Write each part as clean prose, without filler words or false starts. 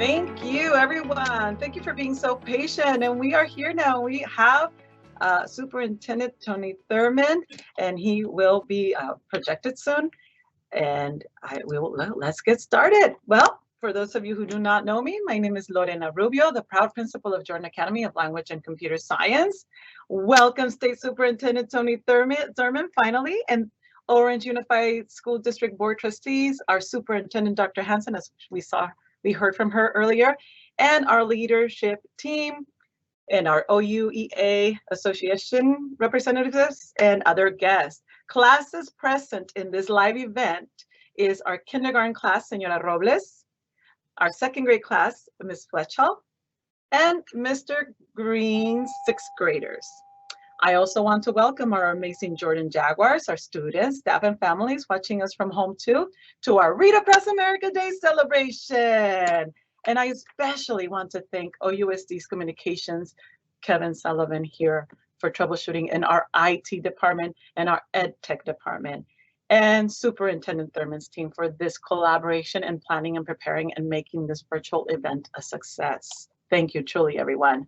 Thank you, everyone. Thank you for being so patient. And we are here now. We have Superintendent Tony Thurmond, and he will be projected soon. And let's get started. Well, for those of you who do not know me, my name is Lorena Rubio, the proud principal of Jordan Academy of Language and Computer Science. Welcome, State Superintendent Tony Thurmond, finally, and Orange Unified School District Board Trustees, our Superintendent, Dr. Hansen, as we heard from her earlier, and our leadership team, and our OUEA Association representatives, and other guests. Classes present in this live event is our kindergarten class, Senora Robles, our second grade class, Ms. Fletchall, and Mr. Green's sixth graders. I also want to welcome our amazing Jordan Jaguars, our students, staff, and families watching us from home too, to our Read Across America Day celebration. And I especially want to thank OUSD's Communications, Kevin Sullivan here for troubleshooting in our IT department and our Ed Tech department, and Superintendent Thurmond's team for this collaboration and planning and preparing and making this virtual event a success. Thank you truly, everyone.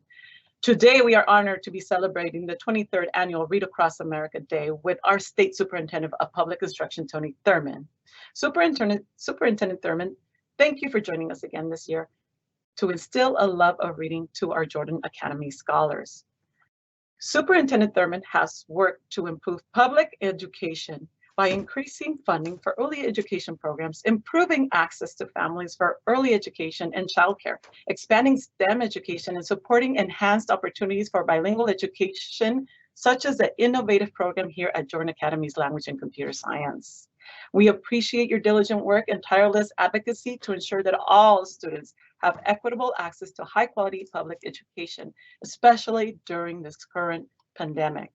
Today, we are honored to be celebrating the 23rd annual Read Across America Day with our State Superintendent of Public Instruction, Tony Thurmond. Superintendent Thurmond, thank you for joining us again this year to instill a love of reading to our Jordan Academy scholars. Superintendent Thurmond has worked to improve public education by increasing funding for early education programs, improving access to families for early education and childcare, expanding STEM education, and supporting enhanced opportunities for bilingual education, such as the innovative program here at Jordan Academy's Language and Computer Science. We appreciate your diligent work and tireless advocacy to ensure that all students have equitable access to high-quality public education, especially during this current pandemic.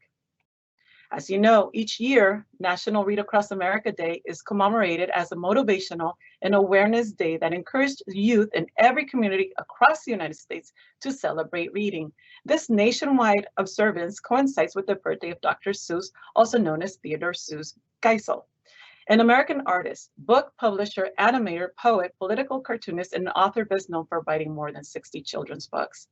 As you know, each year, National Read Across America Day is commemorated as a motivational and awareness day that encouraged youth in every community across the United States to celebrate reading. This nationwide observance coincides with the birthday of Dr. Seuss, also known as Theodore Seuss Geisel, an American artist, book publisher, animator, poet, political cartoonist, and author best known for writing more than 60 children's books.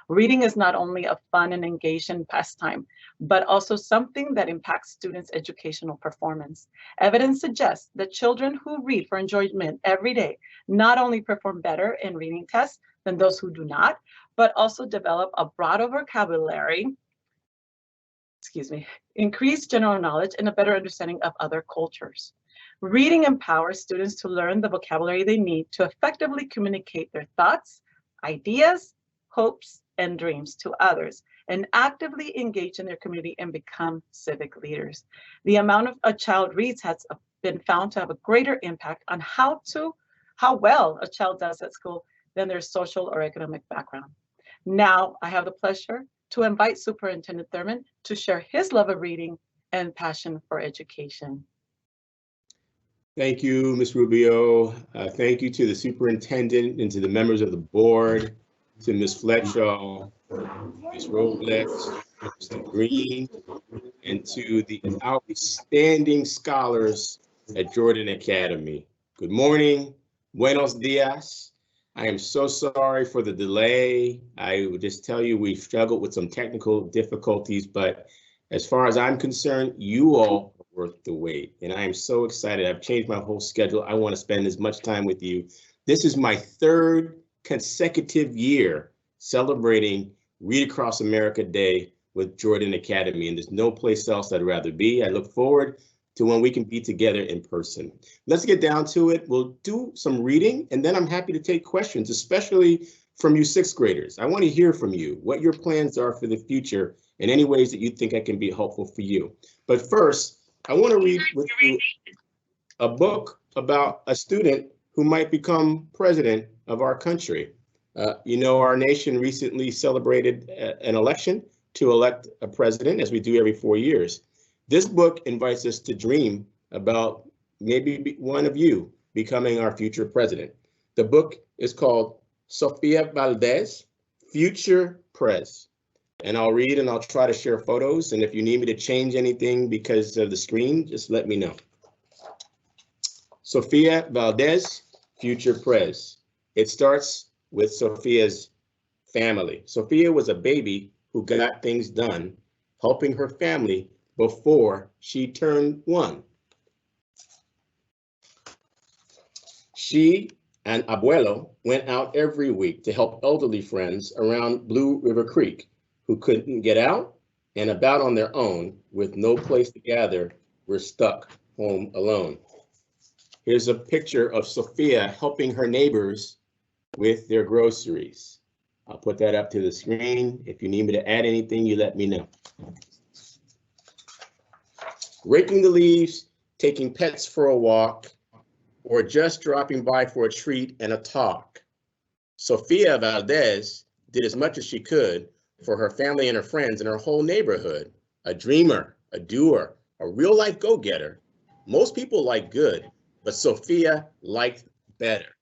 Reading is not only a fun and engaging pastime, but also something that impacts students' educational performance. Evidence suggests that children who read for enjoyment every day not only perform better in reading tests than those who do not, but also develop a broader vocabulary, increased general knowledge, and a better understanding of other cultures. Reading empowers students to learn the vocabulary they need to effectively communicate their thoughts, ideas, hopes, and dreams to others, and actively engage in their community and become civic leaders. The amount of a child reads has been found to have a greater impact on how well a child does at school than their social or economic background. Now, I have the pleasure to invite Superintendent Thurmond to share his love of reading and passion for education. Thank you, Ms. Rubio. Thank you to the superintendent and to the members of the board, to Ms. Fletchall, Ms. Robles, Mr. Green, and to the outstanding scholars at Jordan Academy. Good morning, buenos dias. I am so sorry for the delay. I would just tell you we struggled with some technical difficulties, but as far as I'm concerned, you all are worth the wait. And I am so excited. I've changed my whole schedule. I want to spend as much time with you. This is my third consecutive year celebrating Read Across America Day with Jordan Academy, and there's no place else I'd rather be. I look forward to when we can be together in person. Let's get down to it. We'll do some reading, and then I'm happy to take questions, especially from you sixth graders. I want to hear from you what your plans are for the future and any ways that you think I can be helpful for you. But first, I want to read with you a book about a student who might become president of our country. You know, our nation recently celebrated an election to elect a president, as we do every 4 years. This book invites us to dream about maybe one of you becoming our future president. The book is called Sophia Valdez, Future Prez. And I'll read and I'll try to share photos. And if you need me to change anything because of the screen, just let me know. Sophia Valdez, Future Prez. It starts with Sophia's family. Sophia was a baby who got things done, helping her family before she turned 1. She and Abuelo went out every week to help elderly friends around Blue River Creek who couldn't get out and about on their own with no place to gather, were stuck home alone. Here's a picture of Sophia helping her neighbors with their groceries. I'll put that up to the screen. If you need me to add anything, you let me know. Raking the leaves, taking pets for a walk, or just dropping by for a treat and a talk. Sophia Valdez did as much as she could for her family and her friends and her whole neighborhood. A dreamer, a doer, a real-life go-getter. Most people like good, but Sophia liked better.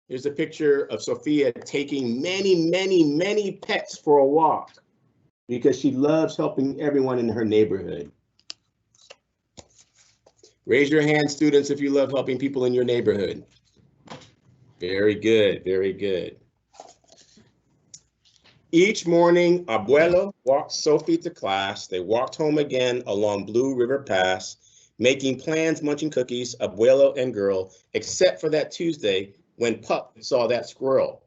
Here's a picture of Sophia taking many pets for a walk because she loves helping everyone in her neighborhood. Raise your hand, students, if you love helping people in your neighborhood. Very good, very good. Each morning, Abuelo walked Sophie to class. They walked home again along Blue River Pass, making plans, munching cookies, Abuelo and girl, except for that Tuesday when Pup saw that squirrel.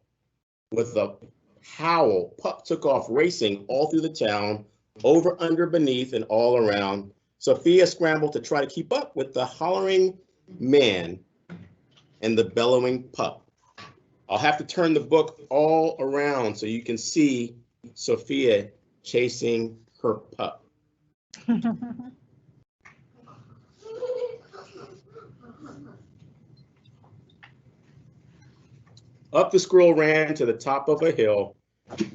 With a howl, Pup took off racing all through the town, over, under, beneath, and all around. Sophia scrambled to try to keep up with the hollering man and the bellowing pup. I'll have to turn the book all around so you can see Sophia chasing her pup. Up the squirrel ran to the top of a hill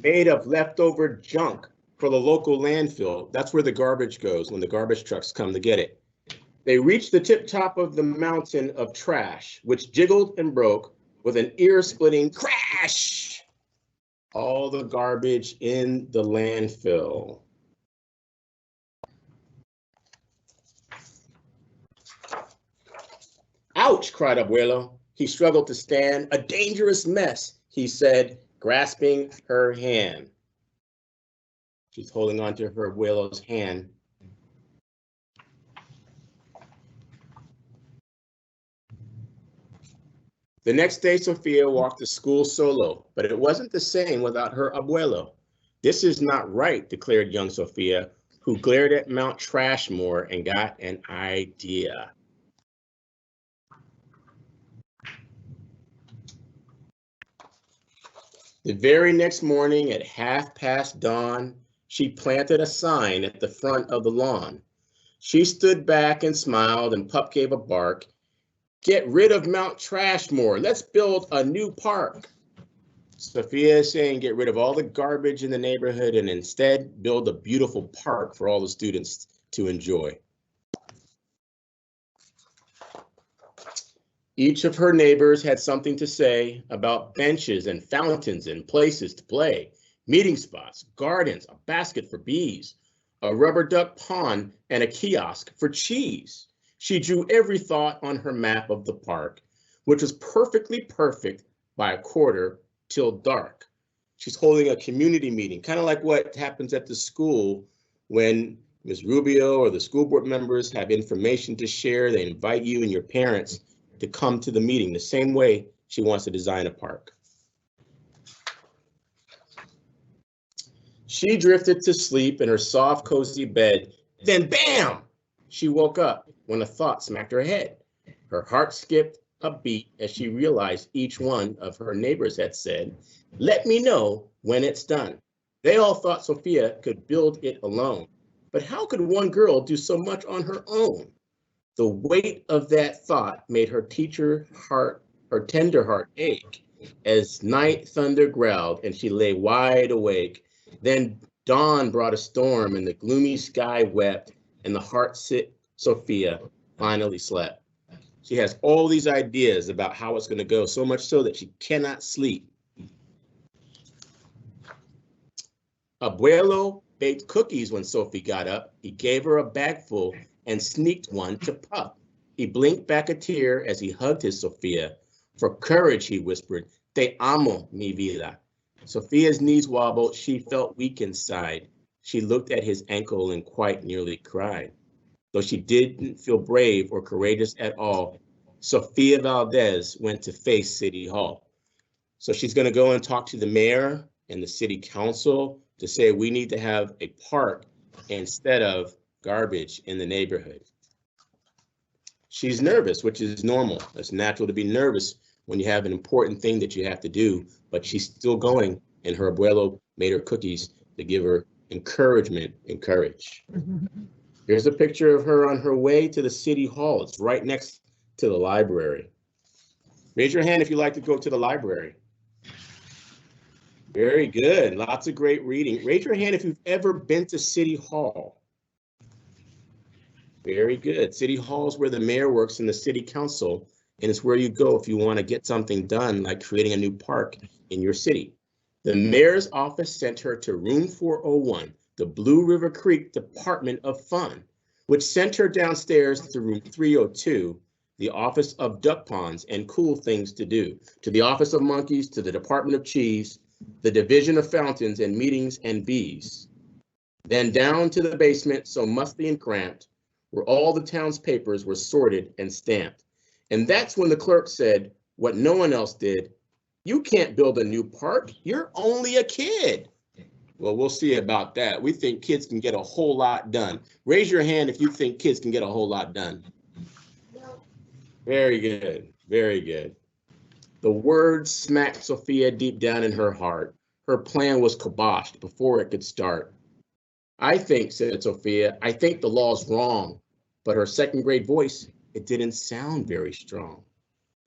made of leftover junk for the local landfill. That's where the garbage goes when the garbage trucks come to get it. They reached the tip top of the mountain of trash, which jiggled and broke with an ear-splitting crash. All the garbage in the landfill. Ouch, cried Abuelo. He struggled to stand. A dangerous mess, he said, grasping her hand. She's holding on to her abuelo's hand. The next day, Sophia walked to school solo, but it wasn't the same without her abuelo. This is not right, declared young Sophia, who glared at Mount Trashmore and got an idea. The very next morning at 1:30 dawn, she planted a sign at the front of the lawn. She stood back and smiled, and Pup gave a bark. Get rid of Mount Trashmore. Let's build a new park. Sophia is saying get rid of all the garbage in the neighborhood and instead build a beautiful park for all the students to enjoy. Each of her neighbors had something to say about benches and fountains and places to play, meeting spots, gardens, a basket for bees, a rubber duck pond, and a kiosk for cheese. She drew every thought on her map of the park, which was perfectly perfect by 1/4 till dark. She's holding a community meeting, kind of like what happens at the school when Ms. Rubio or the school board members have information to share. They invite you and your parents to come to the meeting, the same way she wants to design a park. She drifted to sleep in her soft, cozy bed. Then bam! She woke up when a thought smacked her head. Her heart skipped a beat as she realized each one of her neighbors had said, "Let me know when it's done." They all thought Sophia could build it alone. But how could one girl do so much on her own? The weight of that thought made her tender heart ache as night thunder growled and she lay wide awake. Then dawn brought a storm and the gloomy sky wept and the heart-sick Sophia finally slept. She has all these ideas about how it's going to go, so much so that she cannot sleep. Abuelo baked cookies when Sophie got up. He gave her a bag full and sneaked one to Pup. He blinked back a tear as he hugged his Sophia. For courage, he whispered, Te amo, mi vida. Sophia's knees wobbled. She felt weak inside. She looked at his ankle and quite nearly cried. Though she didn't feel brave or courageous at all, Sophia Valdez went to face City Hall. So she's going to go and talk to the mayor and the city council to say we need to have a park instead of garbage in the neighborhood. She's nervous, which is normal. It's natural to be nervous when you have an important thing that you have to do, but she's still going, and her abuelo made her cookies to give her encouragement and courage. Here's a picture of her on her way to the city hall. It's right next to the library. Raise your hand if you'd like to go to the library. Very good. Lots of great reading. Raise your hand if you've ever been to City Hall. Very good. City Hall is where the mayor works in the city council, and it's where you go if you want to get something done, like creating a new park in your city. The mayor's office sent her to room 401, the Blue River Creek Department of Fun, which sent her downstairs to room 302, the Office of Duck Ponds and Cool Things to Do, to the Office of Monkeys, to the Department of Cheese, the Division of Fountains and Meetings and Bees. Then down to the basement, so musty and cramped, where all the town's papers were sorted and stamped. And that's when the clerk said what no one else did. You can't build a new park. You're only a kid. Well, we'll see about that. We think kids can get a whole lot done. Raise your hand if you think kids can get a whole lot done. Very good. Very good. The word smacked Sophia deep down in her heart. Her plan was kiboshed before it could start. I think, said Sophia, I think the law's wrong, but her second grade voice, it didn't sound very strong.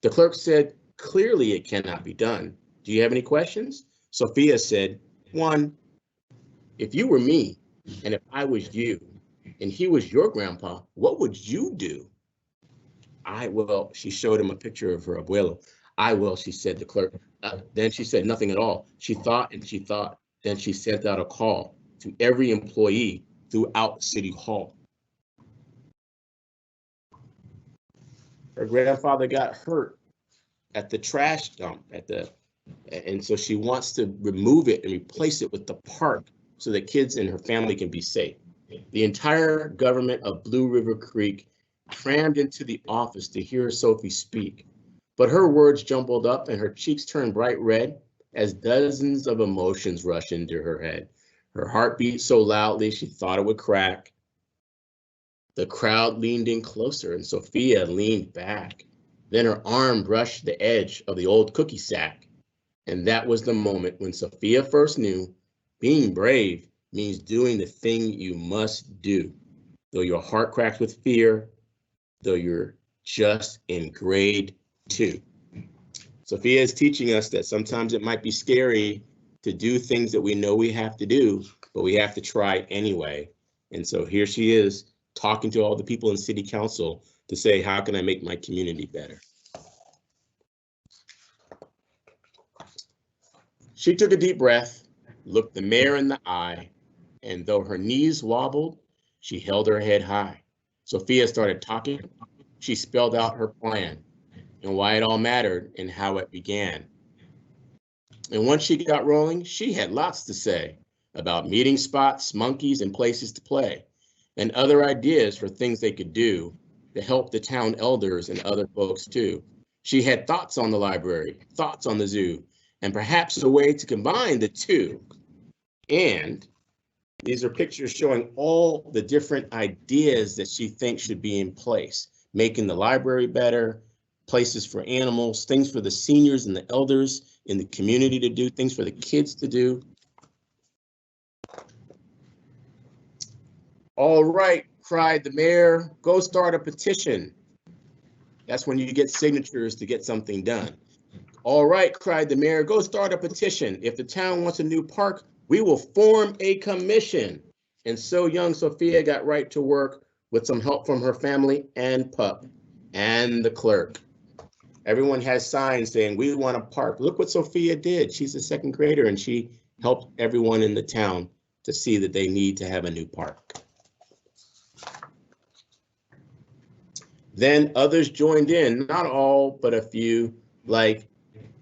The clerk said, clearly it cannot be done. Do you have any questions? Sophia said, 1, if you were me, and if I was you, and he was your grandpa, what would you do? Well, she showed him a picture of her abuelo. I will, she said, the clerk. Then she said nothing at all. She thought and she thought. Then she sent out a call to every employee throughout City Hall. Her grandfather got hurt at the trash dump and so she wants to remove it and replace it with the park so that kids and her family can be safe. The entire government of Blue River Creek crammed into the office to hear Sophie speak, but her words jumbled up and her cheeks turned bright red as dozens of emotions rushed into her head. Her heart beat so loudly she thought it would crack. The crowd leaned in closer and Sophia leaned back. Then her arm brushed the edge of the old cookie sack. And that was the moment when Sophia first knew being brave means doing the thing you must do. Though your heart cracks with fear, though you're just in grade 2. Sophia is teaching us that sometimes it might be scary to do things that we know we have to do, but we have to try anyway. And so here she is talking to all the people in city council to say, how can I make my community better? She took a deep breath, looked the mayor in the eye, and though her knees wobbled, she held her head high. Sophia started talking. She spelled out her plan and why it all mattered and how it began. And once she got rolling, she had lots to say about meeting spots, monkeys, and places to play, and other ideas for things they could do to help the town elders and other folks too. She had thoughts on the library, thoughts on the zoo, and perhaps a way to combine the two. And these are pictures showing all the different ideas that she thinks should be in place, making the library better, places for animals, things for the seniors and the elders in the community to do, things for the kids to do. All right, cried the mayor, go start a petition. That's when you get signatures to get something done. All right, cried the mayor, go start a petition. If the town wants a new park, we will form a commission. And so young Sophia got right to work with some help from her family and pup and the clerk. Everyone has signs saying, we want a park. Look what Sophia did. She's a second grader and she helped everyone in the town to see that they need to have a new park. Then others joined in, not all, but a few, like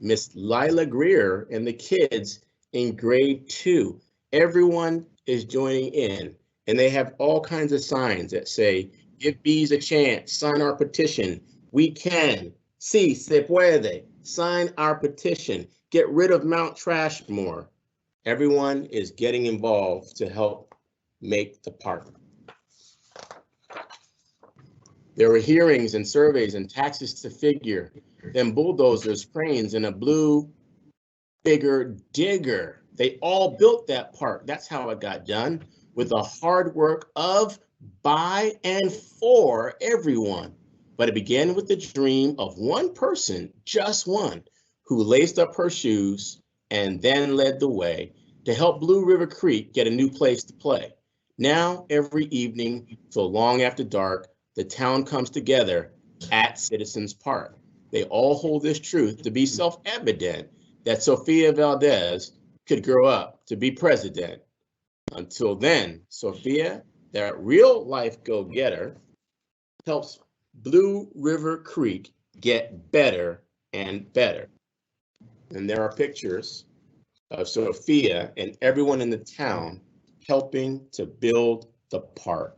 Miss Lila Greer and the kids in grade 2. Everyone is joining in, and they have all kinds of signs that say, give bees a chance, sign our petition. We can, sí, se puede, sign our petition, get rid of Mount Trashmore. Everyone is getting involved to help make the park. There were hearings and surveys and taxes to figure, then bulldozers, cranes, and a blue bigger digger. They all built that park. That's how it got done, with the hard work of, by, and for everyone. But it began with the dream of one person, just one, who laced up her shoes and then led the way to help Blue River Creek get a new place to play. Now, every evening, till long after dark, the town comes together at Citizens Park. They all hold this truth to be self-evident that Sophia Valdez could grow up to be president. Until then, Sophia, that real-life go-getter, helps Blue River Creek get better and better. And there are pictures of Sophia and everyone in the town helping to build the park.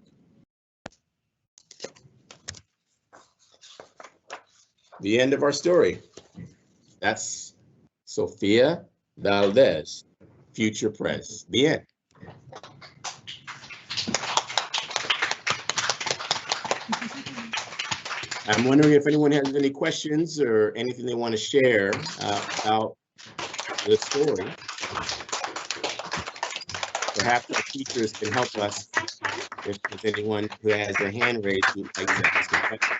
The end of our story. That's Sophia Valdez, future Prez. The end. I'm wondering if anyone has any questions or anything they want to share about the story. Perhaps the teachers can help us if there's anyone who has their hand raised who would like to ask a question.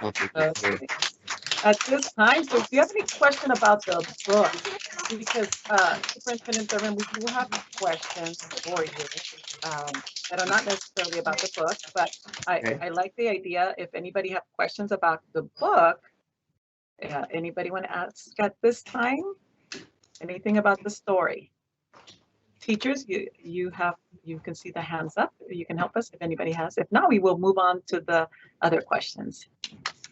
Okay. At this time, so if you have any question about the book, because Superintendent Thurmond, we do have questions for you that are not necessarily about the book, but I like the idea. If anybody have questions about the book, anybody want to ask at this time? Anything about the story? Teachers, you can see the hands up. You can help us if anybody has. If not, we will move on to the other questions.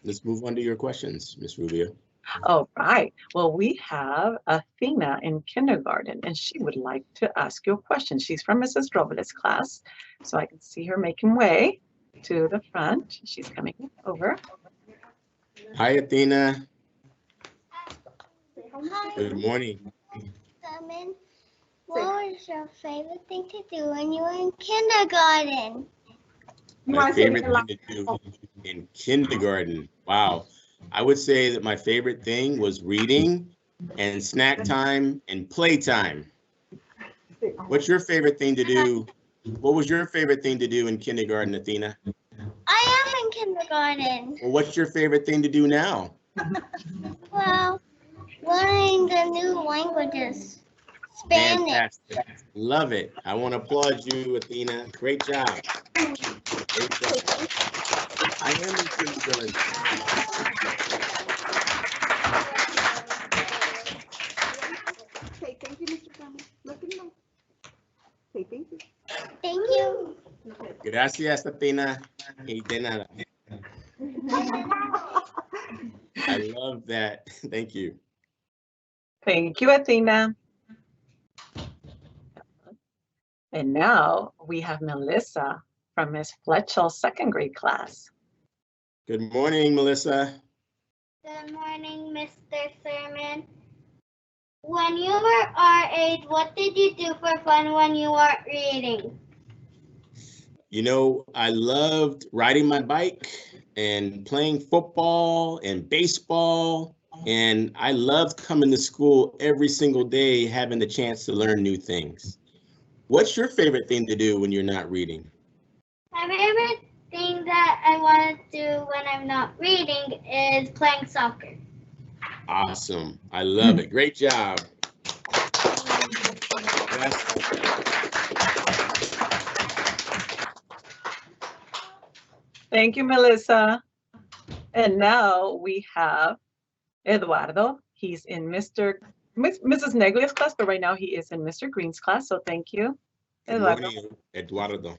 Let's move on to your questions, Ms. Rubio. All right. Well, we have Athena in kindergarten, and she would like to ask you a question. She's from Mrs. Robles' class, so I can see her making way to the front. She's coming over. Hi, Athena. Hi. Good morning. What was your favorite thing to do when you were in kindergarten? My favorite thing to do in kindergarten. Wow. I would say that my favorite thing was reading and snack time and playtime. What's your favorite thing to do? What was your favorite thing to do in kindergarten, Athena? I am in kindergarten. Well, what's your favorite thing to do now? Well, learning the new languages. Spanish. Fantastic. Love it. I want to applaud you, Athena. Great job. Great job. I am in kindergarten. Okay, thank you, Mr. Thurmond. Look at him. Say thank you. Thank you. Gracias, Athena. Y de nada. I love that. Thank you. Thank you, Athena. And now we have Melissa from Miss Fletchell's second grade class. Good morning, Melissa. Good morning, Mr. Thurmond. When you were our age, what did you do for fun when you weren't reading? You know, I loved riding my bike and playing football and baseball. And I loved coming to school every single day, having the chance to learn new things. What's your favorite thing to do when you're not reading? My favorite thing that I want to do when I'm not reading is playing soccer. Awesome. I love it. Great job. Yes. Thank you, Melissa. And now we have Eduardo. He's in Mrs. Neglia's class, but right now he is in Mr. Green's class. So thank you, Good Eduardo. morning, Eduardo.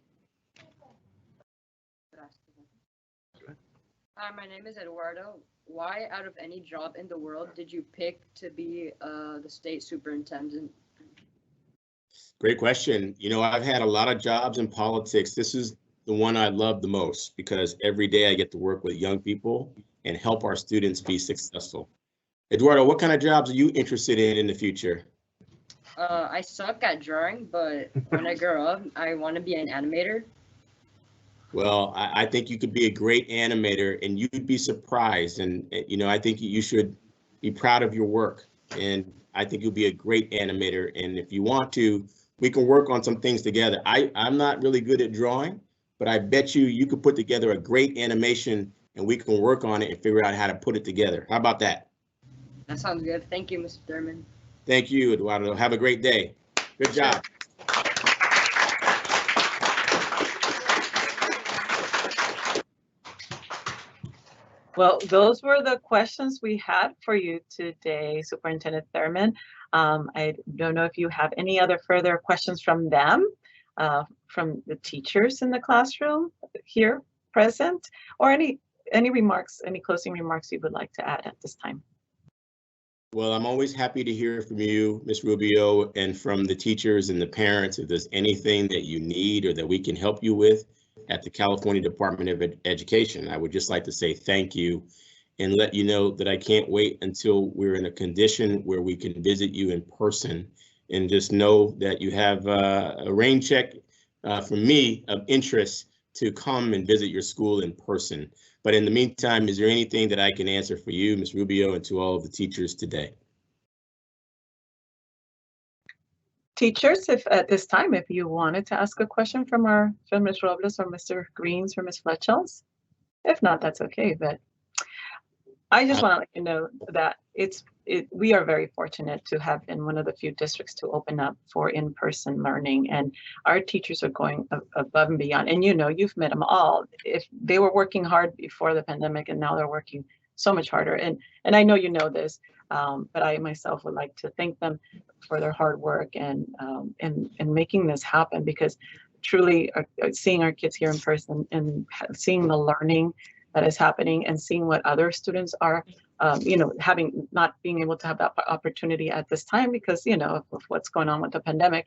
Hi, my name is Eduardo. Why, out of any job in the world, did you pick to be the state superintendent? Great question. You know, I've had a lot of jobs in politics. This is the one I love the most because every day I get to work with young people and help our students be successful. Eduardo, what kind of jobs are you interested in the future? I suck at drawing, but when I grow up, I want to be an animator. Well, I think you could be a great animator and you'd be surprised. And, you know, I think you should be proud of your work. And I think you'll be a great animator. And if you want to, we can work on some things together. I'm not really good at drawing, but I bet you could put together a great animation and we can work on it and figure out how to put it together. How about that? That sounds good. Thank you, Mr. Thurmond. Thank you, Eduardo. Have a great day. Good job. Well, those were the questions we had for you today, Superintendent Thurmond. I don't know if you have any other further questions from them, from the teachers in the classroom here present, or any remarks, any closing remarks you would like to add at this time. Well, I'm always happy to hear from you, Ms. Rubio, and from the teachers and the parents. If there's anything that you need or that we can help you with at the California Department of Education, I would just like to say thank you and let you know that I can't wait until we're in a condition where we can visit you in person, and just know that you have a rain check from me of interest to come and visit your school in person. But in the meantime, is there anything that I can answer for you, Ms. Rubio, and to all of the teachers today? Teachers, if at this time, if you wanted to ask a question from Ms. Robles or Mr. Greens or Ms. Fletchels, if not, that's okay. But I just want to let you know that we are very fortunate to have been one of the few districts to open up for in-person learning, and our teachers are going above and beyond. And you know, you've met them all. If they were working hard before the pandemic, and now they're working so much harder. And I know you know this, but I myself would like to thank them for their hard work and making this happen, because truly seeing our kids here in person and seeing the learning that is happening and seeing what other students are, you know, not being able to have that opportunity at this time because, you know, of what's going on with the pandemic.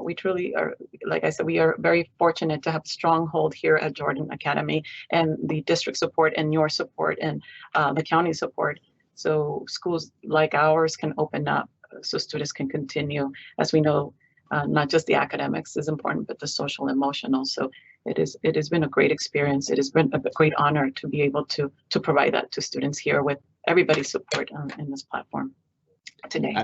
We truly are, like I said, we are very fortunate to have a stronghold here at Jordan Academy and the district support and your support and the county support. So schools like ours can open up so students can continue. As we know, not just the academics is important, but the social, emotional. So it has been a great experience. It has been a great honor to be able to provide that to students here with everybody's support in this platform today.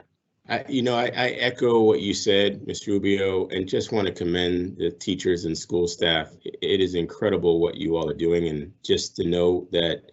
I echo what you said, Ms. Rubio, and just want to commend the teachers and school staff. It is incredible what you all are doing, and just to know that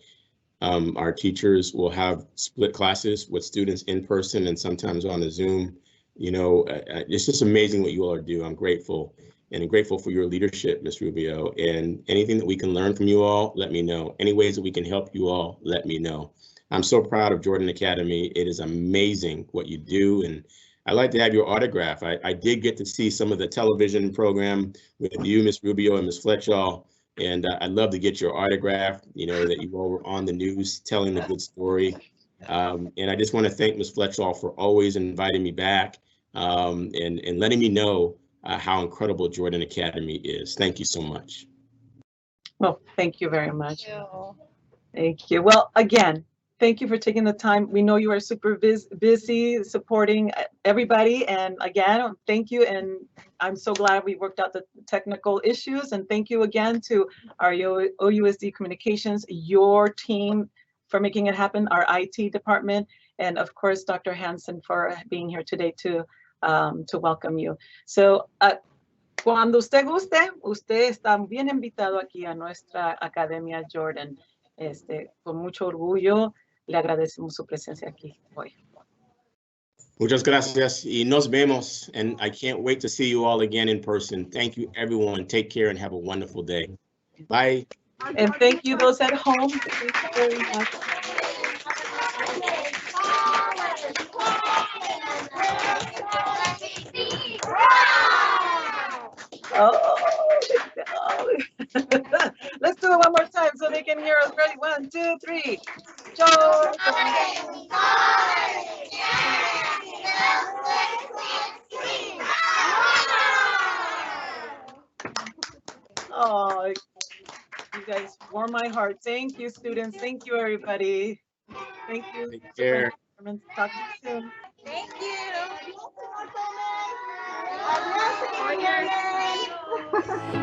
our teachers will have split classes with students in person and sometimes on a Zoom. You know, it's just amazing what you all are doing. I'm grateful. And I'm grateful for your leadership, Ms. Rubio, and anything that we can learn from you all, let me know. Any ways that we can help you all, let me know. I'm so proud of Jordan Academy. It is amazing what you do, and I'd like to have your autograph. I did get to see some of the television program with you, Ms. Rubio and Ms. Fletchall, and I'd love to get your autograph, you know, that you all were on the news telling the good story. And I just want to thank Ms. Fletchall for always inviting me back and letting me know how incredible Jordan Academy is. Thank you so much. Well, thank you very much. Thank you. Well, again, thank you for taking the time. We know you are super busy supporting everybody. And again, thank you. And I'm so glad we worked out the technical issues. And thank you again to our OUSD Communications, your team for making it happen, our IT department, and of course, Dr. Hansen for being here today to welcome you. So cuando usted guste, usted está bien invitado aquí a nuestra Academia Jordan. Con mucho orgullo le agradecemos su presencia aquí hoy. Muchas gracias y nos vemos, and I can't wait to see you all again in person. Thank you, everyone. Take care and have a wonderful day. Bye. And thank you those at home. Thank you very much. Oh, let's do it one more time so they can hear us. Ready? 1, 2, 3. Jordan. Oh, you guys warm my heart. Thank you, students. Thank you, everybody. Thank you. Take care. Superintendent. Talk to you soon. Thank you. Adiós, señores.